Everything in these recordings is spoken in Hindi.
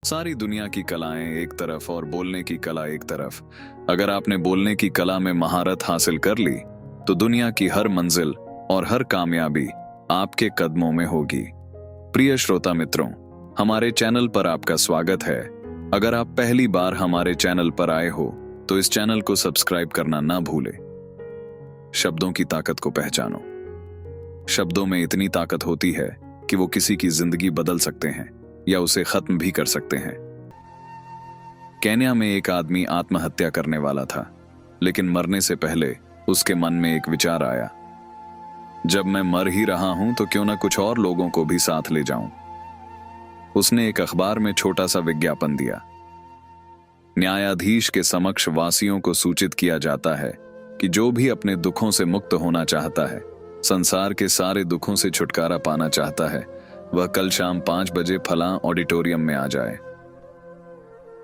सारी दुनिया की कलाएं एक तरफ और बोलने की कला एक तरफ। अगर आपने बोलने की कला में महारत हासिल कर ली तो दुनिया की हर मंजिल और हर कामयाबी आपके कदमों में होगी। प्रिय श्रोता मित्रों, हमारे चैनल पर आपका स्वागत है। अगर आप पहली बार हमारे चैनल पर आए हो तो इस चैनल को सब्सक्राइब करना ना भूलें। शब्दों की ताकत को पहचानो। शब्दों में इतनी ताकत होती है कि वो किसी की जिंदगी बदल सकते हैं या उसे खत्म भी कर सकते हैं। केन्या में एक आदमी आत्महत्या करने वाला था, लेकिन मरने से पहले उसके मन में एक विचार आया, जब मैं मर ही रहा हूं तो क्यों ना कुछ और लोगों को भी साथ ले जाऊं। उसने एक अखबार में छोटा सा विज्ञापन दिया। न्यायाधीश के समक्ष वासियों को सूचित किया जाता है कि जो भी अपने दुखों से मुक्त होना चाहता है, संसार के सारे दुखों से छुटकारा पाना चाहता है, वह कल शाम 5 बजे फलां ऑडिटोरियम में आ जाए।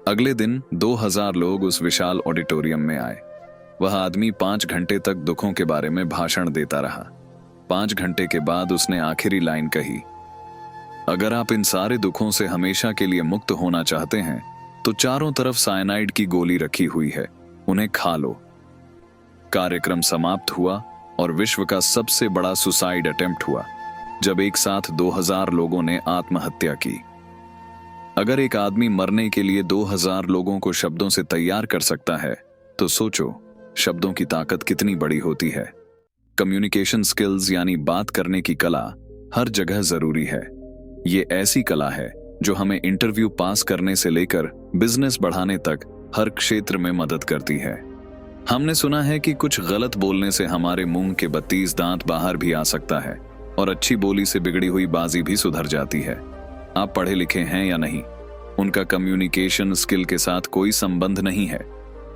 अगले दिन 2000 लोग उस विशाल ऑडिटोरियम में आए। वह आदमी 5 घंटे तक दुखों के बारे में भाषण देता रहा। 5 घंटे के बाद उसने आखिरी लाइन कही, अगर आप इन सारे दुखों से हमेशा के लिए मुक्त होना चाहते हैं तो चारों तरफ साइनाइड की गोली रखी हुई है, उन्हें खा लो। कार्यक्रम समाप्त हुआ और विश्व का सबसे बड़ा सुसाइड अटेम्प्ट हुआ, जब एक साथ 2000 लोगों ने आत्महत्या की। अगर एक आदमी मरने के लिए 2000 लोगों को शब्दों से तैयार कर सकता है तो सोचो शब्दों की ताकत कितनी बड़ी होती है। कम्युनिकेशन स्किल्स यानी बात करने की कला हर जगह जरूरी है। ये ऐसी कला है जो हमें इंटरव्यू पास करने से लेकर बिजनेस बढ़ाने तक हर क्षेत्र में मदद करती है। हमने सुना है कि कुछ गलत बोलने से हमारे मुंह के 32 दांत बाहर भी आ सकता है और अच्छी बोली से बिगड़ी हुई बाजी भी सुधर जाती है। आप पढ़े लिखे हैं या नहीं, उनका कम्युनिकेशन स्किल के साथ कोई संबंध नहीं है,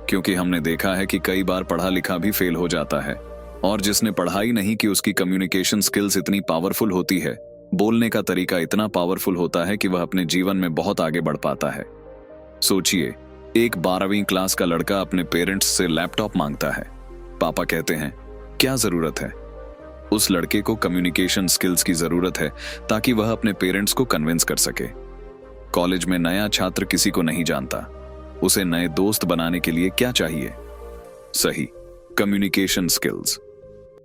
क्योंकि हमने देखा है कि कई बार पढ़ा लिखा भी फेल हो जाता है और जिसने पढ़ाई नहीं की उसकी कम्युनिकेशन स्किल्स इतनी पावरफुल होती है, बोलने का तरीका इतना पावरफुल होता है कि वह अपने जीवन में बहुत आगे बढ़ पाता है। सोचिए, एक 12वीं क्लास का लड़का अपने पेरेंट्स से लैपटॉप मांगता है। पापा कहते हैं क्या जरूरत है। उस लड़के को कम्युनिकेशन स्किल्स की जरूरत है ताकि वह अपने पेरेंट्स को कन्विंस कर सके। कॉलेज में नया छात्र किसी को नहीं जानता, उसे नए दोस्त बनाने के लिए क्या चाहिए? सही, कम्युनिकेशन स्किल्स।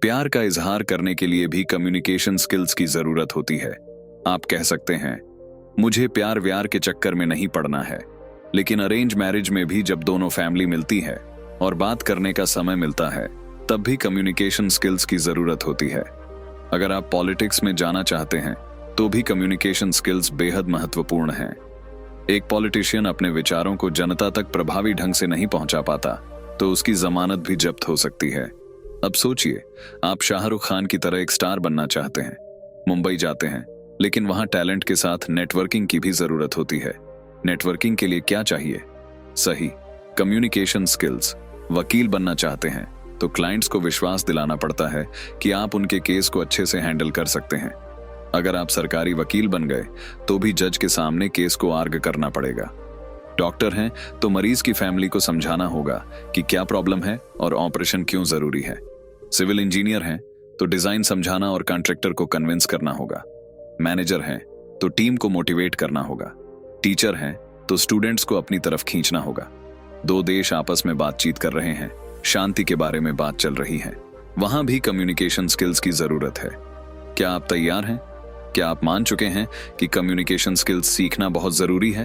प्यार का इजहार करने के लिए भी कम्युनिकेशन स्किल्स की जरूरत होती है। आप कह सकते हैं मुझे प्यार व्यार के चक्कर में नहीं पड़ना है, लेकिन अरेंज मैरिज में भी जब दोनों फैमिली मिलती है और बात करने का समय मिलता है तब भी कम्युनिकेशन स्किल्स की जरूरत होती है। अगर आप पॉलिटिक्स में जाना चाहते हैं तो भी कम्युनिकेशन स्किल्स बेहद महत्वपूर्ण हैं। एक पॉलिटिशियन अपने विचारों को जनता तक प्रभावी ढंग से नहीं पहुंचा पाता तो उसकी जमानत भी जब्त हो सकती है। अब सोचिए, आप शाहरुख खान की तरह एक स्टार बनना चाहते हैं, मुंबई जाते हैं, लेकिन वहां टैलेंट के साथ नेटवर्किंग की भी जरूरत होती है। नेटवर्किंग के लिए क्या चाहिए? सही, कम्युनिकेशन स्किल्स। वकील बनना चाहते हैं तो क्लाइंट्स को विश्वास दिलाना पड़ता है कि आप उनके केस को अच्छे से हैंडल कर सकते हैं। अगर आप सरकारी वकील बन गए तो भी जज के सामने केस को आर्ग करना पड़ेगा। डॉक्टर हैं तो मरीज की फैमिली को समझाना होगा कि क्या प्रॉब्लम है और ऑपरेशन क्यों जरूरी है। सिविल इंजीनियर हैं तो डिजाइन समझाना और कॉन्ट्रैक्टर को कन्विंस करना होगा। मैनेजर हैं तो टीम को मोटिवेट करना होगा। टीचर हैं तो स्टूडेंट्स को अपनी तरफ खींचना होगा। 2 देश आपस में बातचीत कर रहे हैं, शांति के बारे में बात चल रही है, वहां भी कम्युनिकेशन स्किल्स की जरूरत है। क्या आप तैयार हैं? क्या आप मान चुके हैं कि कम्युनिकेशन स्किल्स सीखना बहुत जरूरी है?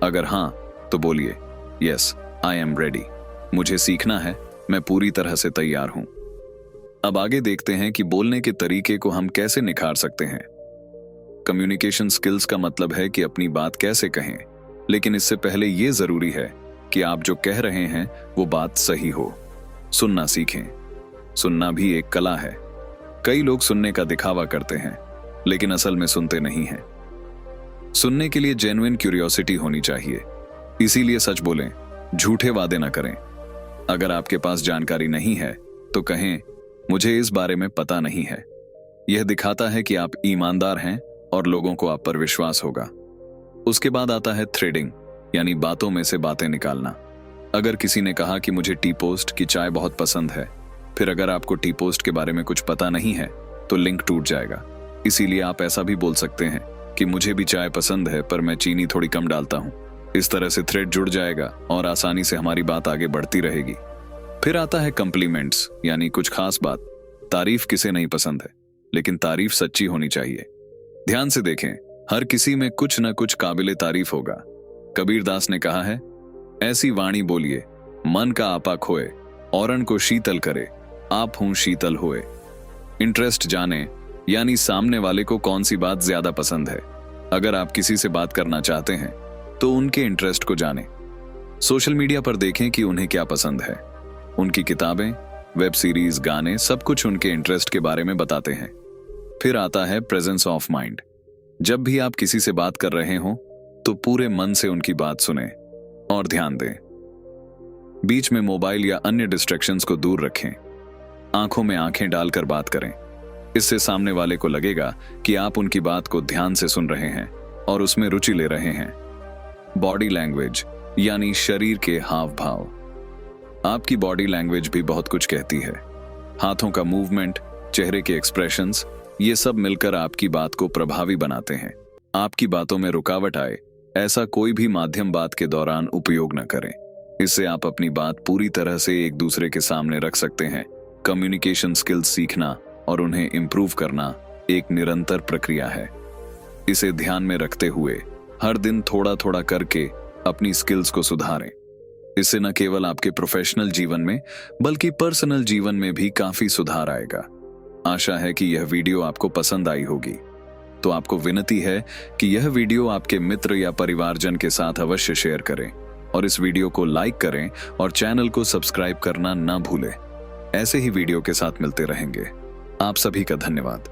अगर हां तो बोलिए, यस, आई एम रेडी। मुझे सीखना है, मैं पूरी तरह से तैयार हूं। अब आगे देखते हैं कि बोलने के तरीके को हम कैसे निखार सकते हैं। कम्युनिकेशन स्किल्स का मतलब है कि अपनी बात कैसे कहें, लेकिन इससे पहले यह जरूरी है कि आप जो कह रहे हैं वो बात सही हो। सुनना सीखें। सुनना भी एक कला है। कई लोग सुनने का दिखावा करते हैं लेकिन असल में सुनते नहीं हैं। सुनने के लिए जेन्युइन क्यूरियोसिटी होनी चाहिए, इसीलिए सच बोलें, झूठे वादे न करें। अगर आपके पास जानकारी नहीं है तो कहें मुझे इस बारे में पता नहीं है। यह दिखाता है कि आप ईमानदार हैं और लोगों को आप पर विश्वास होगा। उसके बाद आता है थ्रेडिंग, यानी बातों में से बातें निकालना। अगर किसी ने कहा कि मुझे टी पोस्ट की चाय बहुत पसंद है, फिर अगर आपको टी पोस्ट के बारे में कुछ पता नहीं है तो लिंक टूट जाएगा। इसीलिए आप ऐसा भी बोल सकते हैं कि मुझे भी चाय पसंद है पर मैं चीनी थोड़ी कम डालता हूँ। इस तरह से थ्रेड जुड़ जाएगा और आसानी से हमारी बात आगे बढ़ती रहेगी। फिर आता है कॉम्प्लीमेंट्स, यानी कुछ खास बात। तारीफ किसे नहीं पसंद है, लेकिन तारीफ सच्ची होनी चाहिए। ध्यान से देखें, हर किसी में कुछ न कुछ काबिले तारीफ होगा। कबीर दास ने कहा है, ऐसी वाणी बोलिए मन का आपा खोए, औरन को शीतल करे, आप हूं शीतल होए। इंटरेस्ट जाने, यानी सामने वाले को कौन सी बात ज्यादा पसंद है। अगर आप किसी से बात करना चाहते हैं तो उनके इंटरेस्ट को जानें। सोशल मीडिया पर देखें कि उन्हें क्या पसंद है। उनकी किताबें, वेब सीरीज, गाने, सब कुछ उनके इंटरेस्ट के बारे में बताते हैं। फिर आता है प्रेजेंस ऑफ माइंड। जब भी आप किसी से बात कर रहे हो तो पूरे मन से उनकी बात सुने और ध्यान दें। बीच में मोबाइल या अन्य डिस्ट्रैक्शंस को दूर रखें। आंखों में आंखें डालकर बात करें। इससे सामने वाले को लगेगा कि आप उनकी बात को ध्यान से सुन रहे हैं और उसमें रुचि ले रहे हैं। बॉडी लैंग्वेज, यानी शरीर के हाव भाव। आपकी बॉडी लैंग्वेज भी बहुत कुछ कहती है। हाथों का मूवमेंट, चेहरे के एक्सप्रेशंस, ये सब मिलकर आपकी बात को प्रभावी बनाते हैं। आपकी बातों में रुकावट आए, ऐसा कोई भी माध्यम बात के दौरान उपयोग न करें। इससे आप अपनी बात पूरी तरह से एक दूसरे के सामने रख सकते हैं। कम्युनिकेशन स्किल्स सीखना और उन्हें इम्प्रूव करना एक निरंतर प्रक्रिया है। इसे ध्यान में रखते हुए हर दिन थोड़ा थोड़ा करके अपनी स्किल्स को सुधारें। इससे न केवल आपके प्रोफेशनल जीवन में बल्कि पर्सनल जीवन में भी काफी सुधार आएगा। आशा है कि यह वीडियो आपको पसंद आई होगी। तो आपको विनती है कि यह वीडियो आपके मित्र या परिवारजन के साथ अवश्य शेयर करें और इस वीडियो को लाइक करें और चैनल को सब्सक्राइब करना ना भूलें। ऐसे ही वीडियो के साथ मिलते रहेंगे। आप सभी का धन्यवाद।